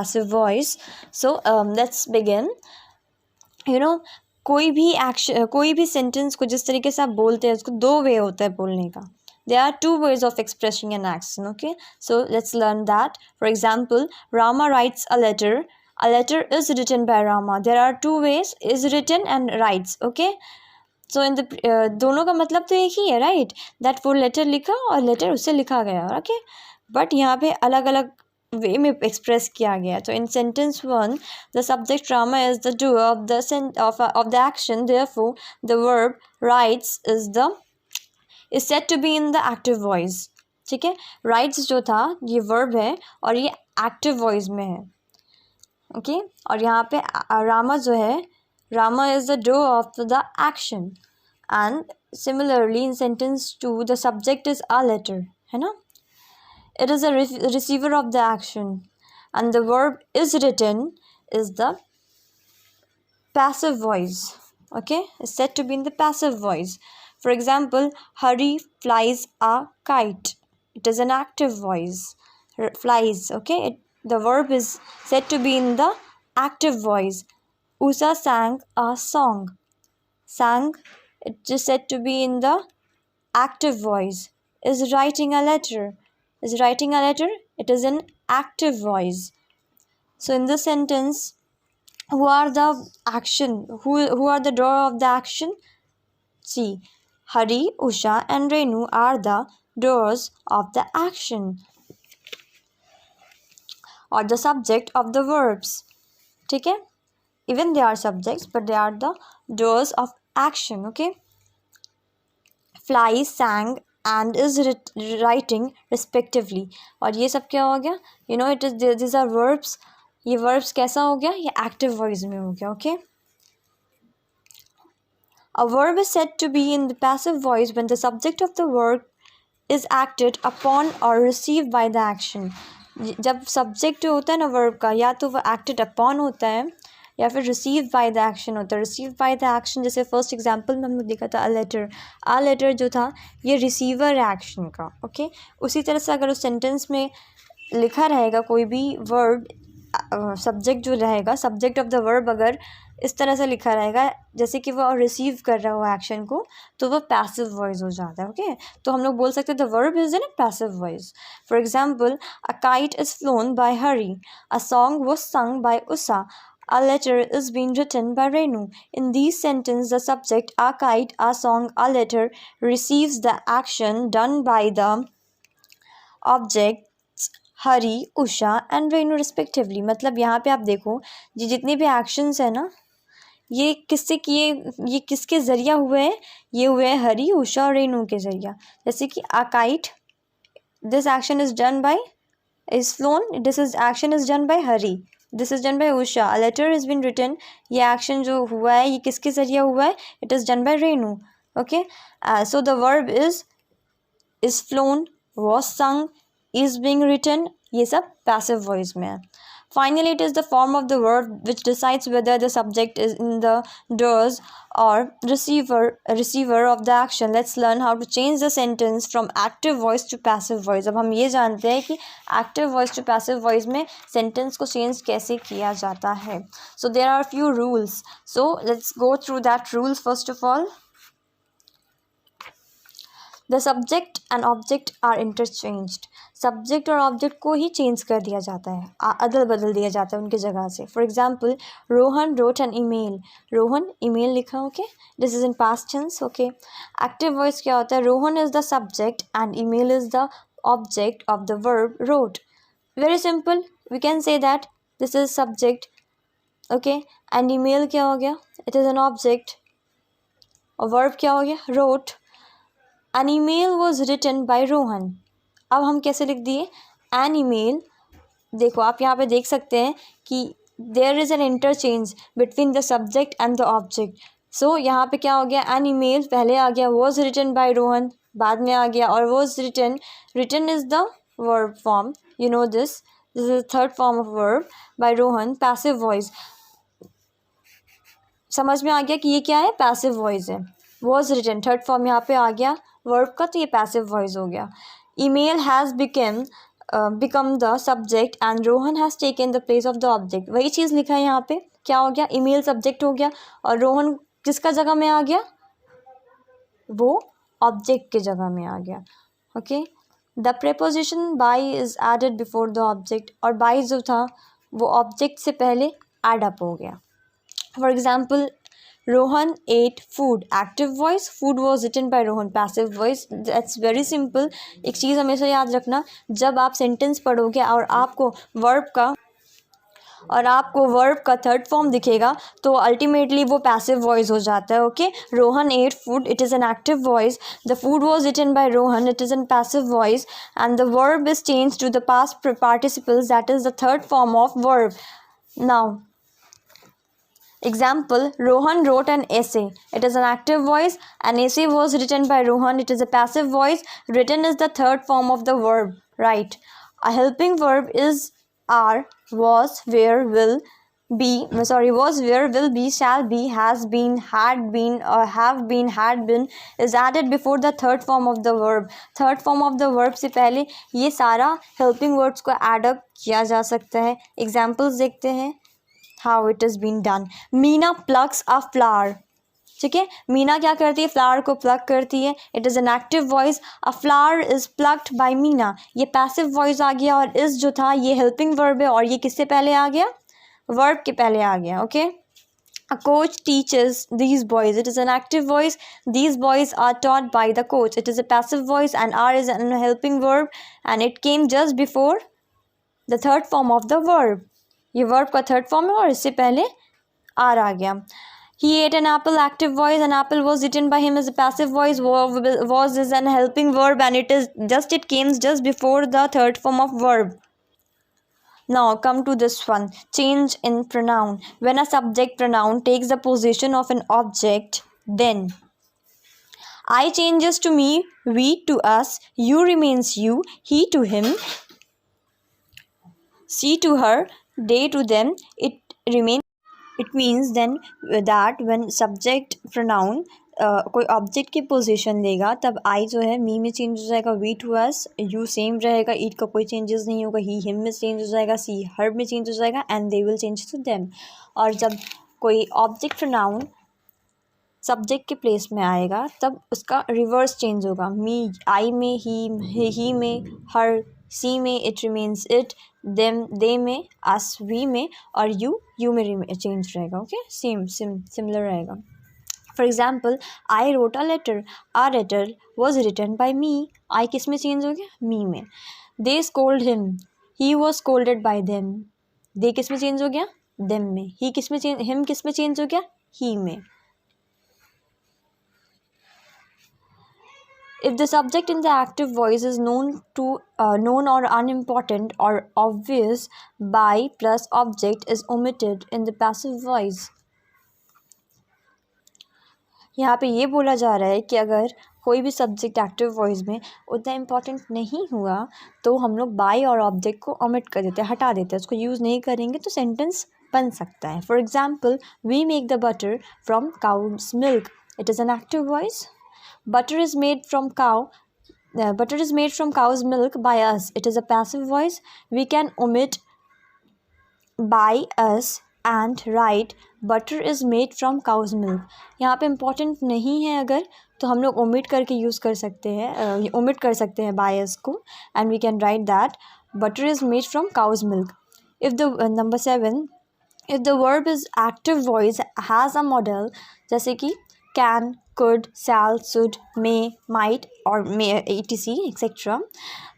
passive voice. So let's begin. You know, कोई भी action, कोई भी सेंटेंस को जिस तरीके से आप बोलते हैं उसको दो वे होता है बोलने का. There are two ways of expressing an action. Okay, so let's learn that. For example, Rama writes a letter. A letter is written by Rama. There are two ways: is written and writes. Okay, so in the दोनों का मतलब तो एक ही है, right? That वो letter लिखा और letter उससे लिखा गया. Okay, बट यहाँ पे अलग अलग वे में एक्सप्रेस किया गया. तो in sentence one, the subject Rama is the doer of the action. Therefore, the verb writes is said to be in the active voice. ठीक है, writes जो था ये verb है और ये active voice में है. ओके, और यहाँ पे Rama जो है, Rama is the doer of the action. And similarly in sentence 2, the subject is a letter, है ना. It is a receiver of the action, and the verb is written is the passive voice. Okay, it's said to be in the passive voice. For example, Hari flies a kite. It is an active voice. Flies. Okay, the verb is said to be in the active voice. Usha sang a song. Sang, it is said to be in the active voice. Is writing a letter. Is writing a letter, it is an active voice. So in this sentence, who are the action? Who are the doer of the action? See, Hari, Usha and Renu are the doers of the action, or the subject of the verbs. ठीक है, even they are subjects but they are the doers of action. Okay, fly, sang and is writing respectively. और ये सब क्या हो गया? You know, it is these are verbs. ये verbs कैसा हो गया? ये active voice में हो गया. Okay, a verb is said to be in the passive voice when the subject of the verb is acted upon or received by the action. जब subject होता है ना verb का, या तो वो acted upon होता है या फिर रिसीव बाय द एक्शन होता है. रिसीव बाय द एक्शन, जैसे फर्स्ट एग्जांपल में हमने देखा था आ लेटर जो था ये रिसीवर है एक्शन का. ओके, उसी तरह से अगर उस सेंटेंस में लिखा रहेगा कोई भी वर्ड, सब्जेक्ट जो रहेगा, सब्जेक्ट ऑफ द वर्ब अगर इस तरह से लिखा रहेगा जैसे कि वो रिसीव कर रहा हो एक्शन को, तो वो पैसिव वॉइस हो जाता है. ओके, तो हम लोग बोल सकते हैं the verb is in passive voice. For example, a kite is flown by Hari. A song was sung by Usha. A letter is being written by Renu. In these sentences, the subject, a kite, a song, a letter, receives the action done by the objects Hari, Usha and Renu respectively. मतलब यहाँ पे आप देखो ये जितने भी actions है ना, ये किससे किए, ये किसके ज़रिया हुए हैं? ये हुए हैं हरी, उषा और रेनू के ज़रिया. जैसे कि a kite, this action is done by, is flown, this is action is done by Hari. This is done by Usha. A letter is been written, ये एक्शन जो हुआ है ये किसके ज़रिए हुआ है? It is done by Renu. Okay, so the verb is flown, was sung, is being written, ये सब पैसिव वॉइस में है. Finally, it is the form of the word which decides whether the subject is in the doers or receiver of the action. Let's learn how to change the sentence from active voice to passive voice. अब हम ये जानते हैं कि active voice to passive voice में sentence को change कैसे किया जाता है. So there are a few rules. So let's go through that rules first of all. The subject and object are interchanged. Subject और ऑब्जेक्ट को ही चेंज कर दिया जाता है, अदल बदल दिया जाता है उनकी जगह से. For example, Rohan wrote an email. Rohan email लिखा. Okay, this is in past tense. Okay, active voice क्या होता है? Rohan is the subject and email is the object of the verb wrote. Very simple, we can say that this is subject. Okay, and email क्या हो गया? It is an object. और verb क्या हो गया? Wrote. An email was written by Rohan. अब हम कैसे लिख दिए? An email. देखो आप यहाँ पे देख सकते हैं कि there is an interchange between the subject and the object. So यहाँ पे क्या हो गया? एन ईमेल पहले आ गया, वॉज रिटन बाय रोहन बाद में आ गया, और was written, written is the verb form, you know this is third form of verb by Rohan, passive voice. समझ में आ गया कि ये क्या है? पैसिव वॉइस है. वॉज रिटन थर्ड फॉर्म यहाँ पे आ गया वर्ब का, तो ये पैसिव वॉइस हो गया. Email has become become the subject and Rohan has taken the place of the object. वही चीज़ लिखा है यहाँ पे. क्या हो गया? ईमेल सब्जेक्ट हो गया और रोहन किसका जगह में आ गया? वो ऑब्जेक्ट के जगह में आ गया. Okay. The preposition by is added before the object, और बाई जो था वो ऑब्जेक्ट से पहले एड अप हो गया. For example, Rohan ate food, active voice. Food was written by Rohan, passive voice. That's very simple. एक चीज़ हमेशा याद रखना, जब आप सेंटेंस पढ़ोगे और आपको वर्ब का थर्ड फॉर्म दिखेगा तो अल्टीमेटली वो पैसिव वॉइस हो जाता है. Okay. Rohan ate food, it is an active voice. The food was written by Rohan, it is an passive voice. And the verb is change to the past participles, that is the third form of verb. Now example, Rohan wrote an essay. It is an active voice. An essay was written by Rohan. It is a passive voice. Written is the third form of the verb. Right. A helping verb is are, was, were, will be. Was, were, will be, shall be, has been, had been, or have been, had been is added before the third form of the verb. Third form of the verb से पहले ये सारा helping words को add up किया जा सकता है. Examples देखते हैं how it has been done. Meena plucks a flower. ठीक है. मीना क्या करती है? फ्लावर को प्लक करती है. It is an active voice. A flower is plucked by Meena. ये पैसिव वॉइस आ गया और इस जो था ये हेल्पिंग वर्ब है और ये किससे पहले आ गया? वर्ब के पहले आ गया. Okay. A coach teaches these boys. It is an active voice. These boys are taught by the coach. It is a passive voice and are is an helping verb and it came just before the third form of the verb. ये verb का third form है और इससे पहले are आ गया. He ate an apple, active voice. An apple was eaten by him as a passive voice. Was is an helping verb and it came just before the third form of verb. Now come to this one. Change in pronoun. When a subject pronoun takes the position of an object, then I changes to me, we to us, you remains you, he to him, she to her, they to them, it remains. It means then that when subject pronoun कोई object की position लेगा तब आई जो है मी में change हो जाएगा, we to us, you same रहेगा, इट का कोई चेंजेस नहीं होगा, ही हिम में चेंज हो जाएगा, सी हर में चेंज हो जाएगा and they will change to them. और जब कोई ऑब्जेक्ट प्रोनाउन सब्जेक्ट के प्लेस में आएगा तब उसका रिवर्स चेंज होगा. मी आई में, ही में, हर सी में, it remains it, them they में, अस वी में, और यू में चेंज रहेगा. ओके. सिमिलर रहेगा. For example, I wrote a letter. A letter was written by me. I किस में चेंज हो गया? मी में. They scolded him. He was scolded by them. They किस में चेंज हो गया? देम में. ही किस में चेंज, हिम किस में चेंज हो गया? ही में. If the subject in the active voice is known or unimportant or obvious, by plus object is omitted in the passive voice. यहाँ पे ये बोला जा रहा है कि अगर कोई भी सब्जेक्ट एक्टिव वॉइस में उतना इम्पॉर्टेंट नहीं हुआ तो हम लोग बाई और ऑब्जेक्ट को ओमिट कर देते हैं, हटा देते हैं, उसको यूज़ नहीं करेंगे तो सेंटेंस बन सकता है. For example, we make the butter from cow's milk. It is an active voice. Butter is made from cow's milk by us. It is a passive voice. We can omit by us and write butter is made from cow's milk. यहाँ पे important नहीं है अगर तो हम लोग omit करके use कर सकते हैं, omit कर सकते हैं by us को and we can write that butter is made from cow's milk. If the number 7, if the verb is active voice has a model जैसे कि can, could, shall, should, may, might, or may, etc., etc.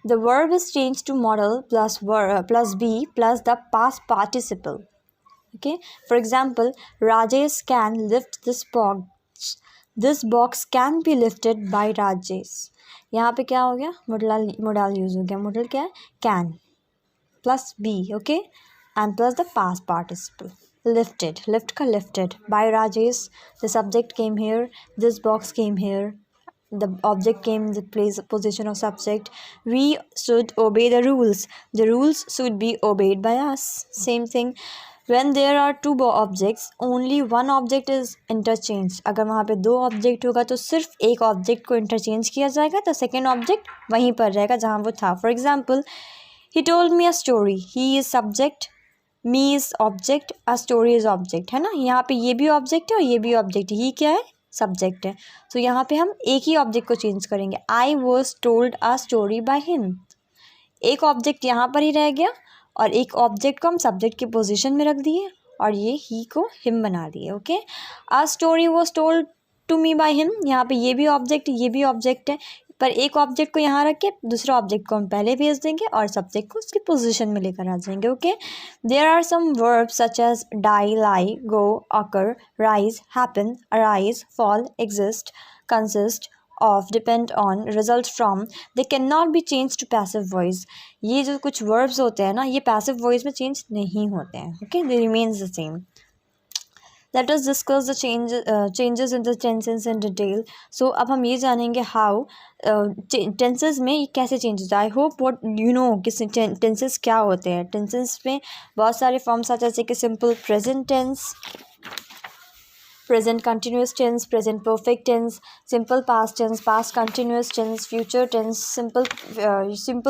The verb is changed to modal plus be plus the past participle. Okay. For example, Rajesh can lift this box. This box can be lifted by Rajesh. यहाँ पे क्या हो गया? modal use हो गया. modal क्या है? can plus be. Okay. And plus the past participle. Lifted, lift ka lifted by Rajesh. The subject came here, this box came here, the object came in the position of subject. We should obey the rules. The rules should be obeyed by us. Same thing. When there are two objects, only one object is interchanged. अगर वहाँ पे दो object होगा तो सिर्फ एक object को interchange किया जाएगा तो सेकेंड ऑब्जेक्ट वहीं पर रहेगा जहाँ वो था. For example, he told me a story, he is subject, me is object, a story is object, है ना। यहाँ पे ये भी ऑब्जेक्ट है और ये भी ऑब्जेक्ट है, ही क्या है, सब्जेक्ट है। तो यहाँ पे हम एक ही ऑब्जेक्ट को चेंज करेंगे, I was told a story by him. एक ऑब्जेक्ट यहाँ पर ही रह गया और एक ऑब्जेक्ट को हम सब्जेक्ट की पोजीशन में रख दिए और ये ही को हिम बना दिए। Okay, a story was told to me by him, यहाँ पे ये भी ऑब्जेक्ट ये भी ऑब्जेक्ट है, पर एक ऑब्जेक्ट को यहाँ रख के दूसरा ऑब्जेक्ट को हम पहले भेज देंगे और सब्जेक्ट को उसकी पोजीशन में लेकर आ जाएंगे। Okay, there are some verbs such as die, lie, go, occur, rise, happen, arise, fall, exist, consist of, depend on, result from, they cannot be changed to passive voice। ये जो कुछ verbs होते हैं ना, ये passive voice में change नहीं होते हैं। okay, they remains the same। Let us discuss the changes in the tenses in detail। so अब हम ये जानेंगे how tenses में ये कैसे changes। I hope what you know कि tenses क्या होते हैं। tenses में बहुत सारे forms आते हैं, जैसे कि simple present tense, present continuous tense, present perfect tense, simple past tense, past continuous tense, future tense, simple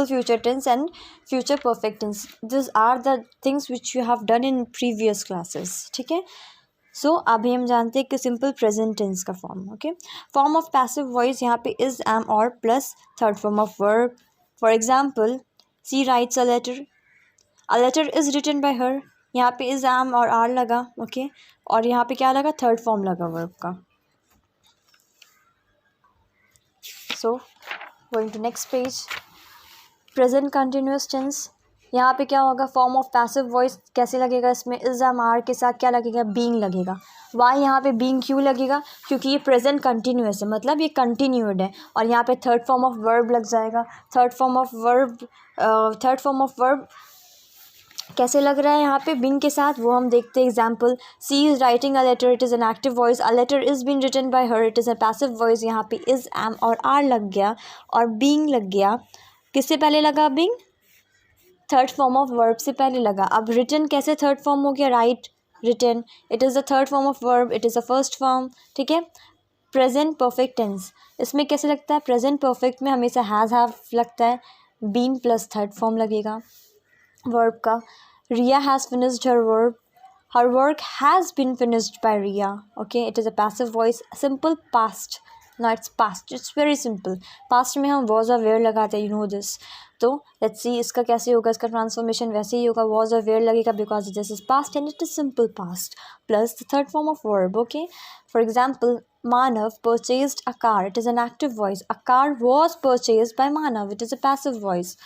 future tense and future perfect tense। These are the things which you have done in previous classes। ठीक है, सो अभी हम जानते हैं कि simple present tense का form. Okay, form of passive voice यहाँ पे इज, एम और plus third form of verb. For example, she writes a letter is written by her, यहाँ पे इज, एम और आर लगा। ओके, और यहाँ पे क्या लगा, थर्ड फॉर्म लगा वर्ब का। So going to next page, present continuous tense. यहाँ पे क्या होगा, फॉर्म ऑफ पैसिव वॉइस कैसे लगेगा, इसमें इज, एम, आर के साथ क्या लगेगा, बीइंग लगेगा। वाई यहाँ पे बीइंग क्यों लगेगा, क्योंकि ये प्रेजेंट कंटिन्यूअस है, मतलब ये कंटिन्यूड है। और यहाँ पे थर्ड फॉर्म ऑफ वर्ब लग जाएगा। थर्ड फॉर्म ऑफ वर्ब कैसे लग रहा है यहाँ पे बीइंग के साथ, वो हम देखते हैं। Example, she is writing a letter, it is an active voice, a letter is been written by her, it is a passive voice. यहाँ पे इज, एम और आर लग गया और बीइंग लग गया। किससे पहले लगा being, third form of verb से पहले लगा। अब रिटन कैसे थर्ड फॉर्म हो गया, write, written, it is the third form of verb, it is the first form. ठीक है, प्रेजेंट परफेक्ट टेंस, इसमें कैसे लगता है, प्रेजेंट परफेक्ट में हमेशा हैज़ हैव लगता है, बीन प्लस थर्ड फॉर्म लगेगा वर्ब का। Riya has finished her work has been finished by Riya. Okay, it is a passive voice, simple past, no it's past, it's very simple. Past में हम was or were लगाते हैं, you know this. तो let's see इसका कैसे होगा, इसका transformation वैसे ही होगा, वॉज अ वेयर लगेगा because this is past and it is simple past plus the third form of verb. Okay, for example, Manav purchased a car, it is an active voice, a car was purchased bye Manav, it is a passive voice.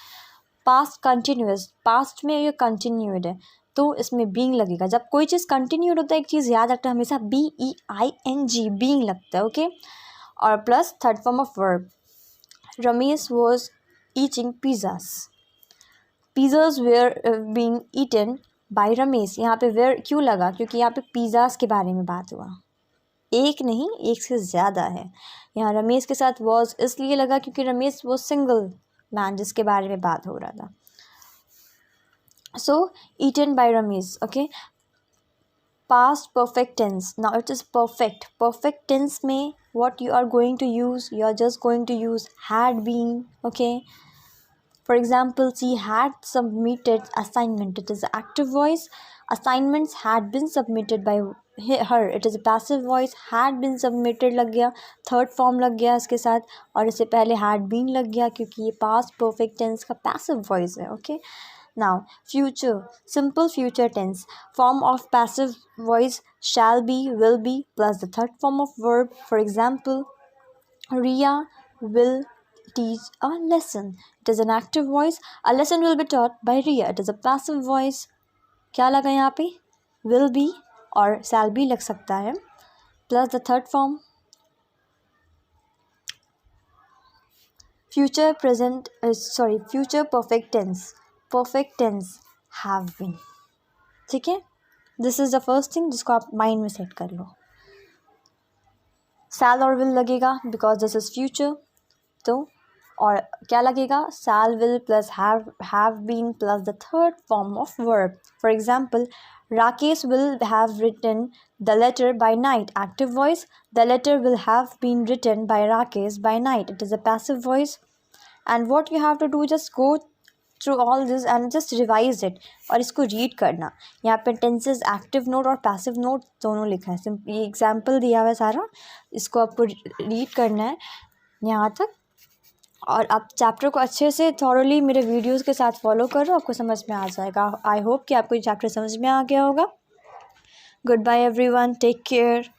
Past continuous, past में ये continued है तो इसमें being लगेगा। जब कोई चीज़ continued होता है, एक चीज़ याद रखना, हमेशा BEING बीइंग लगता है। ओके, और plus third form of verb, Ramesh was eating pizzas were being eaten by Ramesh. यहाँ पे वेयर क्यों लगा, क्योंकि यहाँ पे पिज़्ज़ाज के बारे में बात हुआ, एक नहीं एक से ज़्यादा है। यहाँ रमेश के साथ वॉज इसलिए लगा क्योंकि रमेश वो सिंगल मैन जिसके बारे में बात हो रहा था। So eaten by Ramesh. Okay, past perfect tense, now it is perfect tense में what you are going to use, you are just going to use had been। Okay, for example, she had submitted assignment, it is active voice, assignments had been submitted by her, it is a passive voice, had been submitted लग गया, third form लग गया इसके साथ, और इससे पहले had been लग गया क्योंकि ये पास्ट परफेक्ट टेंस का पैसिव वॉइस है। Okay, now future, simple future tense, form of passive voice, shall be, will be plus the third form of verb। for example, Riya will teach a lesson, it is an active voice, a lesson will be taught by Riya, it is a passive voice। क्या लगा यहाँ पे, will be और shall be लग सकता है plus the third form। future perfect tense have been। ठीक है, this is the first thing जिसको आप माइंड में सेट कर लो। शैल और विल लगेगा बिकॉज दिस इज़ फ्यूचर, तो और क्या लगेगा, shall will plus have been plus the third form of verb. For example, Rakesh will have written the letter by night, active voice, the letter will have been written by Rakesh by night, it is a passive voice. And what you have to do, just go through all this and just revise it. और इसको read करना, यहाँ पे tenses active note और passive note दोनों लिखा है। ये एग्जाम्पल दिया हुआ है सारा, इसको आपको रीड करना है यहाँ तक। और आप चैप्टर को अच्छे से थॉरली मेरे वीडियोस के साथ फॉलो करो, आपको समझ में आ जाएगा। आई होप कि आपको ये चैप्टर समझ में आ गया होगा। Goodbye everyone, take care.